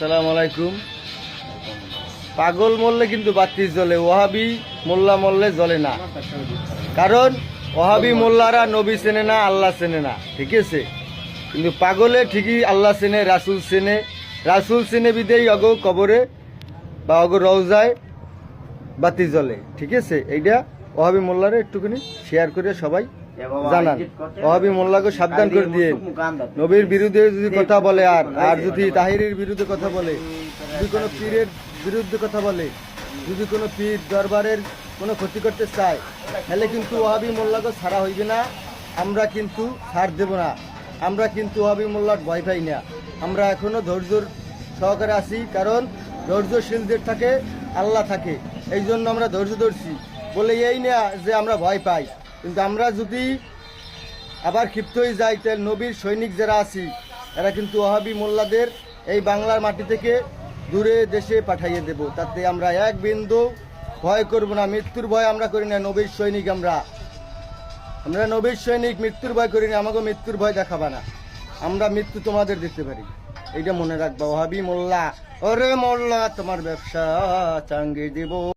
আসসালামু আলাইকুম। পাগল মরলে কিন্তু বাতি জ্বলে, ওহাবি মোল্লা মরলে জ্বলে না। কারণ ওহাবি মোল্লারা নবী চেনে না, আল্লাহ চেনে না, ঠিক আছে। কিন্তু পাগলে ঠিকই আল্লাহ চেনে, রাসুল চেনে বিদেই অগ কবরে বা অগ রওজায় বাতি জ্বলে, ঠিক আছে। এইটা ওহাবি মোল্লারে একটুখানি শেয়ার করে সবাই জানান। ওহাবি মোল্লাকে সাবধান করে দিয়ে, নবীর বিরুদ্ধে যদি কথা বলে আর যদি তাহিরের বিরুদ্ধে কথা বলে, যদি কোনো পীরের বিরুদ্ধে কথা বলে, যদি কোনো পীর দরবারের কোনো ক্ষতি করতে চায়, তাহলে কিন্তু ওহাবি মোল্লাকে ছাড়া হইবে না। আমরা কিন্তু ছাড় দেব না। আমরা কিন্তু ওহাবি মোল্লার ভয় পাই না। আমরা এখনো ধৈর্যর সহকারে আছি, কারণ ধৈর্যশীলদের থাকে আল্লাহ থাকে। এই জন্য আমরা ধৈর্য ধরছি বলে এই না যে আমরা ভয় পাই। কিন্তু আমরা যদি আবার ক্ষিপ্ত হয়ে যাই, তাহলে নবীর সৈনিক যারা আছি এরা কিন্তু ওহাবি মোল্লাদের এই বাংলার মাটি থেকে দূরে দেশে পাঠাইয়ে দেব। তাতে আমরা এক বিন্দু ভয় করব না। মৃত্যুর ভয় আমরা করি না। নবীর সৈনিক আমরা নবীর সৈনিক, মৃত্যুর ভয় করি না। আমাকে মৃত্যুর ভয় দেখাবা না। আমরা মৃত্যু তোমাদের দিতে পারি, এইটা মনে রাখবা। ওহাবি মোল্লা, ওরে মোল্লা, তোমার ব্যবসা চাঙ্গি দিব।